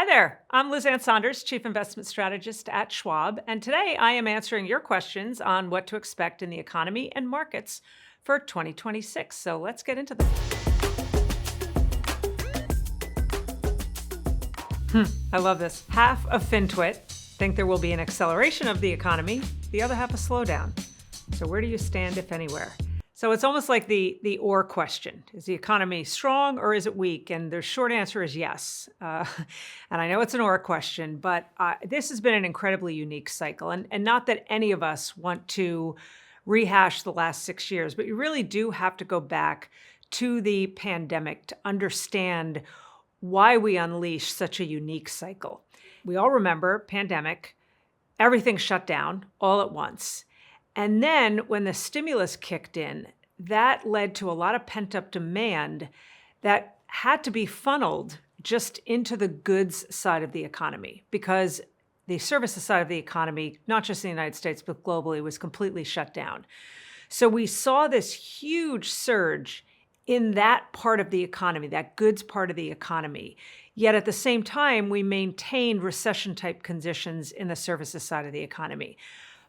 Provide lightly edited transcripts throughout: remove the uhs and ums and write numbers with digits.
Hi there. I'm Ann Sonders, Chief Investment Strategist at Schwab, and today I am answering your questions on what to expect in the economy and markets for 2026. So let's get into them. I love this. Half of FinTwit think there will be an acceleration of the economy, the other half a slowdown. So where do you stand, if anywhere? So it's almost like the or question. Is the economy strong or is it weak? And the short answer is yes. And I know it's an or question, but this has been an incredibly unique cycle. And not that any of us want to rehash the last 6 years, but you really do have to go back to the pandemic to understand why we unleashed such a unique cycle. We all remember pandemic, everything shut down all at once. And then when the stimulus kicked in, that led to a lot of pent-up demand that had to be funneled just into the goods side of the economy because the services side of the economy, not just in the United States, but globally, was completely shut down. So we saw this huge surge in that part of the economy, that goods part of the economy. Yet at the same time, we maintained recession-type conditions in the services side of the economy.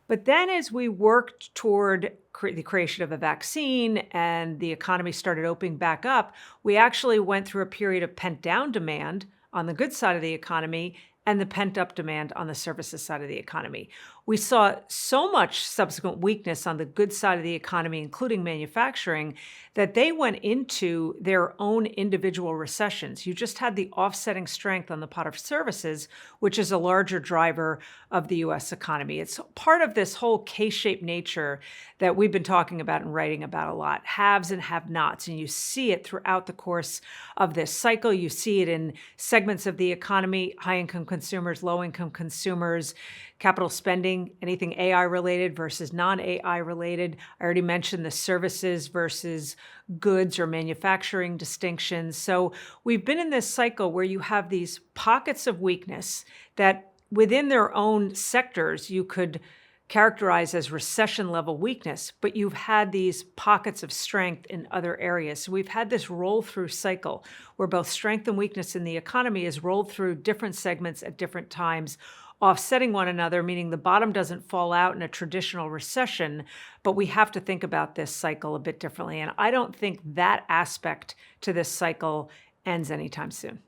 But then as we worked toward the creation of a vaccine and the economy started opening back up, we actually went through a period of pent-down demand on the goods side of the economy and the pent-up demand on the services side of the economy. We saw so much subsequent weakness on the goods side of the economy, including manufacturing, that they went into their own individual recessions. You just had the offsetting strength on the part of services, which is a larger driver of the U.S. economy. It's part of this whole K-shaped nature that we've been talking about and writing about a lot, haves and have-nots, and you see it throughout the course of this cycle. You see it in segments of the economy, high-income consumers, low-income consumers, capital spending, anything AI-related versus non-AI-related. I already mentioned the services versus goods or manufacturing distinctions. So we've been in this cycle where you have these pockets of weakness that within their own sectors you could characterize as recession-level weakness, but you've had these pockets of strength in other areas. So we've had this roll-through cycle where both strength and weakness in the economy is rolled through different segments at different times, offsetting one another, meaning the bottom doesn't fall out in a traditional recession, but we have to think about this cycle a bit differently. And I don't think that aspect to this cycle ends anytime soon.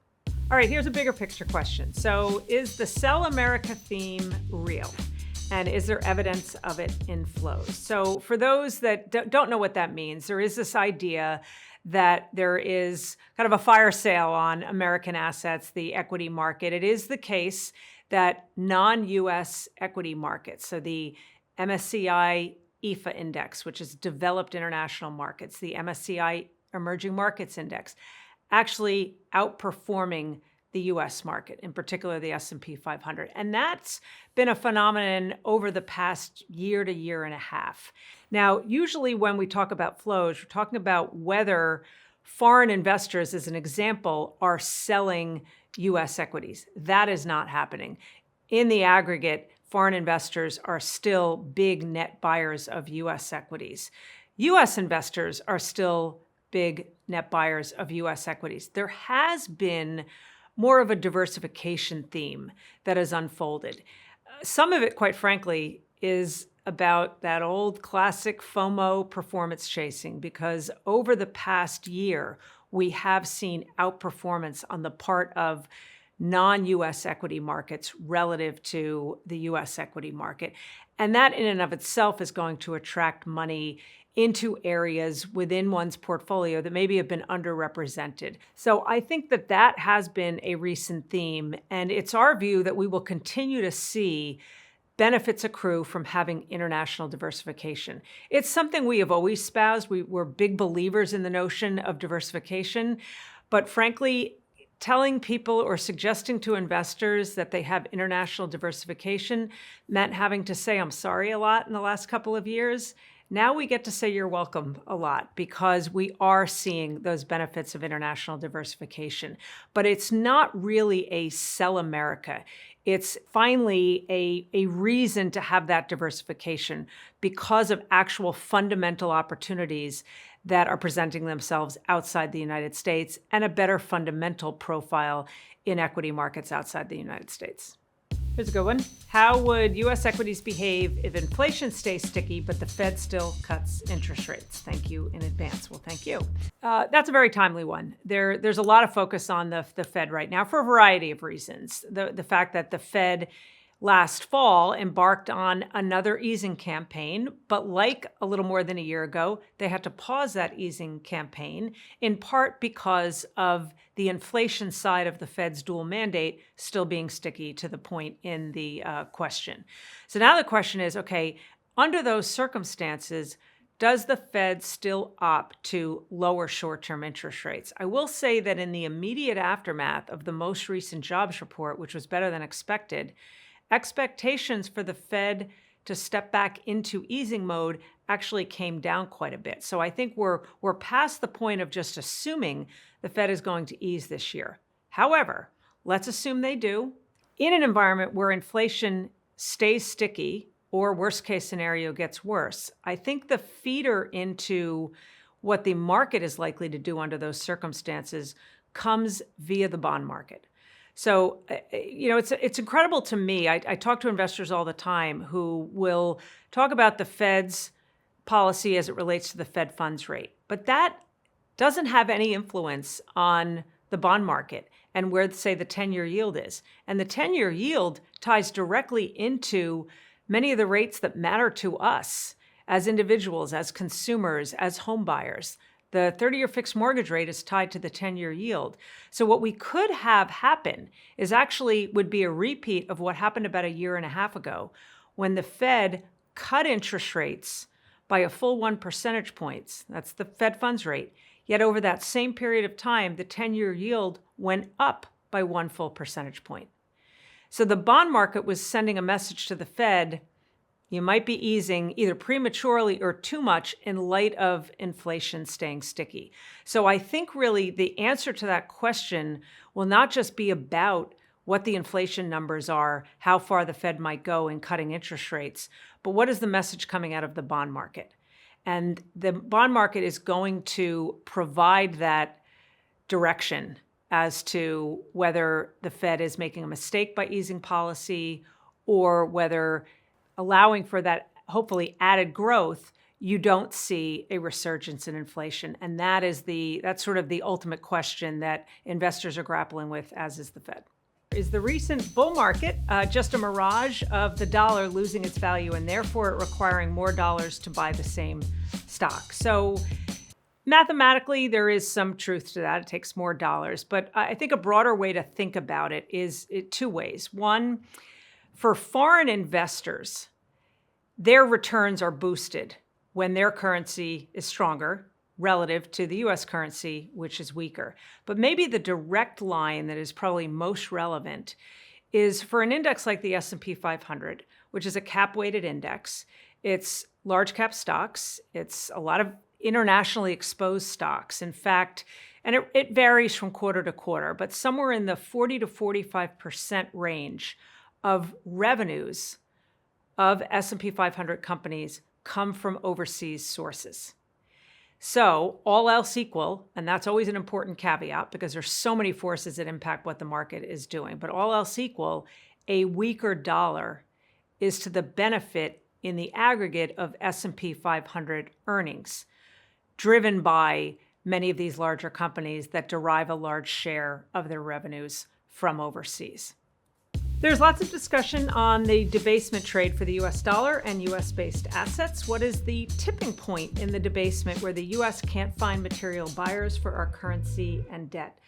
All right, here's a bigger picture question. So is the Sell America theme real? And is there evidence of it in flows? So for those that don't know what that means, there is this idea that there is kind of a fire sale on American assets, the equity market. It is the case that non-U.S. equity markets, so the MSCI EFA index, which is developed international markets, the MSCI emerging markets index, actually outperforming the U.S. market, in particular the S&P 500. And that's been a phenomenon over the past year to year and a half. Now, usually when we talk about flows, we're talking about whether foreign investors, as an example, are selling U.S. equities. That is not happening. In the aggregate, foreign investors are still big net buyers of U.S. equities. U.S. investors are still big net buyers of U.S. equities. There has been more of a diversification theme that has unfolded. Some of it, quite frankly, is about that old classic FOMO performance chasing, because over the past year, we have seen outperformance on the part of non-U.S. equity markets relative to the U.S. equity market. And that in and of itself is going to attract money into areas within one's portfolio that maybe have been underrepresented. So I think that that has been a recent theme, and it's our view that we will continue to see benefits accrue from having international diversification. It's something we have always espoused. We're big believers in the notion of diversification, but frankly, telling people or suggesting to investors that they have international diversification meant having to say, I'm sorry a lot in the last couple of years. Now we get to say you're welcome a lot because we are seeing those benefits of international diversification. But it's not really a sell America. It's finally a reason to have that diversification because of actual fundamental opportunities that are presenting themselves outside the United States and a better fundamental profile in equity markets outside the United States. Here's a good one. How would U.S. equities behave if inflation stays sticky, but the Fed still cuts interest rates? Thank you in advance. Well, thank you. That's a very timely one. There's a lot of focus on the Fed right now for a variety of reasons. The fact that the Fed last fall embarked on another easing campaign, but like a little more than a year ago, they had to pause that easing campaign, in part because of the inflation side of the Fed's dual mandate still being sticky to the point in the question. So now the question is, okay, under those circumstances, does the Fed still opt to lower short-term interest rates? I will say that in the immediate aftermath of the most recent jobs report, which was better than expected, expectations for the Fed to step back into easing mode actually came down quite a bit. So I think we're past the point of just assuming the Fed is going to ease this year. However, let's assume they do. In an environment where inflation stays sticky or worst case scenario gets worse, I think the feeder into what the market is likely to do under those circumstances comes via the bond market. So, it's incredible to me. I talk to investors all the time who will talk about the Fed's policy as it relates to the Fed funds rate. But that doesn't have any influence on the bond market and where, say, the 10-year yield is. And the 10-year yield ties directly into many of the rates that matter to us as individuals, as consumers, as home buyers. The 30-year fixed mortgage rate is tied to the 10-year yield. So what we could have happen is would be a repeat of what happened about a year and a half ago when the Fed cut interest rates by a full 1 percentage point. That's the Fed funds rate. Yet over that same period of time, the 10-year yield went up by 1 full percentage point. So the bond market was sending a message to the Fed, you might be easing either prematurely or too much in light of inflation staying sticky. So I think really the answer to that question will not just be about what the inflation numbers are, how far the Fed might go in cutting interest rates, but what is the message coming out of the bond market? And the bond market is going to provide that direction as to whether the Fed is making a mistake by easing policy or whether allowing for that hopefully added growth, you don't see a resurgence in inflation. And that's sort of the ultimate question that investors are grappling with, as is the Fed. Is the recent bull market just a mirage of the dollar losing its value and therefore it requiring more dollars to buy the same stock? So mathematically, there is some truth to that. It takes more dollars. But I think a broader way to think about it is two ways. One, for foreign investors, their returns are boosted when their currency is stronger relative to the U.S. currency, which is weaker. But maybe the direct line that is probably most relevant is for an index like the S&P 500, which is a cap-weighted index. It's large cap stocks. It's a lot of internationally exposed stocks. In fact, and it varies from quarter to quarter, but somewhere in the 40 to 45% range of revenues of S&P 500 companies come from overseas sources. So all else equal, and that's always an important caveat because there's so many forces that impact what the market is doing, but all else equal, a weaker dollar is to the benefit in the aggregate of S&P 500 earnings, driven by many of these larger companies that derive a large share of their revenues from overseas. There's lots of discussion on the debasement trade for the US dollar and US-based assets. What is the tipping point in the debasement where the US can't find material buyers for our currency and debt?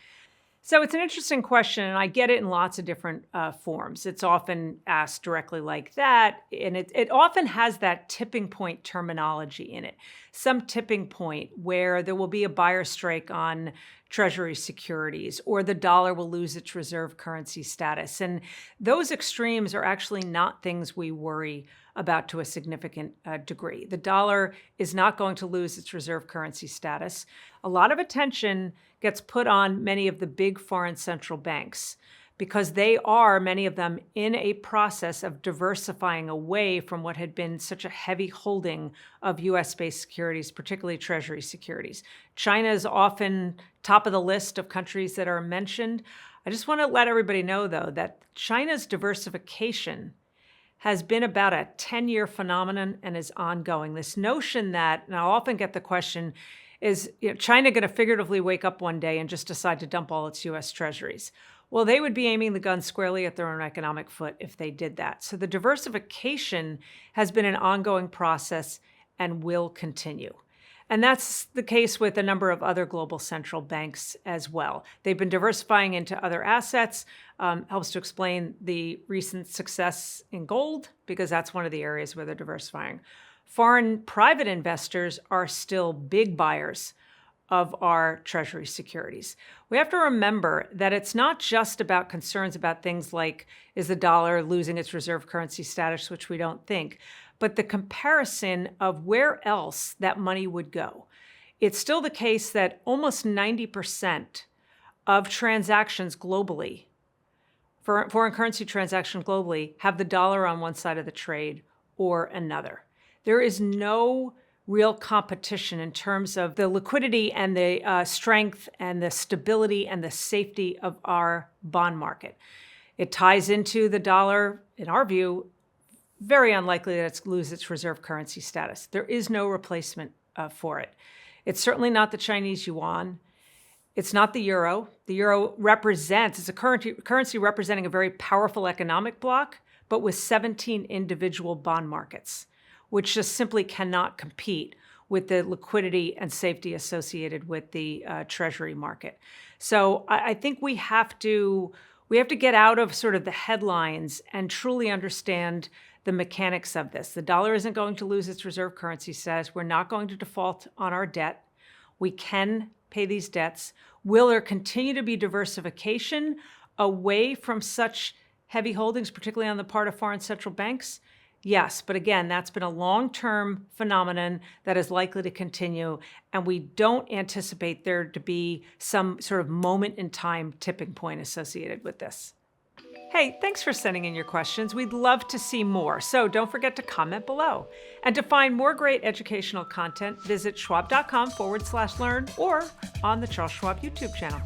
So it's an interesting question, and I get it in lots of different forms. It's often asked directly like that, and it often has that tipping point terminology in it. Some tipping point where there will be a buyer strike on Treasury securities, or the dollar will lose its reserve currency status. And those extremes are actually not things we worry about to a significant degree. The dollar is not going to lose its reserve currency status. A lot of attention gets put on many of the big foreign central banks because they are, many of them, in a process of diversifying away from what had been such a heavy holding of US-based securities, particularly Treasury securities. China is often top of the list of countries that are mentioned. I just want to let everybody know, though, that China's diversification has been about a 10-year phenomenon and is ongoing. This notion that, and I'll often get the question, is China going to figuratively wake up one day and just decide to dump all its US treasuries? Well, they would be aiming the gun squarely at their own economic foot if they did that. So the diversification has been an ongoing process and will continue. And that's the case with a number of other global central banks as well. They've been diversifying into other assets, helps to explain the recent success in gold, because that's one of the areas where they're diversifying. Foreign private investors are still big buyers of our Treasury securities. We have to remember that it's not just about concerns about things like, is the dollar losing its reserve currency status, which we don't think, but the comparison of where else that money would go. It's still the case that almost 90% of transactions globally, foreign currency transactions globally, have the dollar on one side of the trade or another. There is no real competition in terms of the liquidity and the strength and the stability and the safety of our bond market. It ties into the dollar, in our view, very unlikely that it's lose its reserve currency status. There is no replacement for it. It's certainly not the Chinese yuan. It's not the euro. The euro it's a currency representing a very powerful economic bloc, but with 17 individual bond markets, which just simply cannot compete with the liquidity and safety associated with the Treasury market. So I think we have to get out of sort of the headlines and truly understand the mechanics of this. The dollar isn't going to lose its reserve currency status. We're not going to default on our debt. We can pay these debts. Will there continue to be diversification away from such heavy holdings, particularly on the part of foreign central banks? Yes, but again, that's been a long-term phenomenon that is likely to continue, and we don't anticipate there to be some sort of moment in time tipping point associated with this. Hey, thanks for sending in your questions. We'd love to see more, so don't forget to comment below. And to find more great educational content, visit schwab.com/learn or on the Charles Schwab YouTube channel.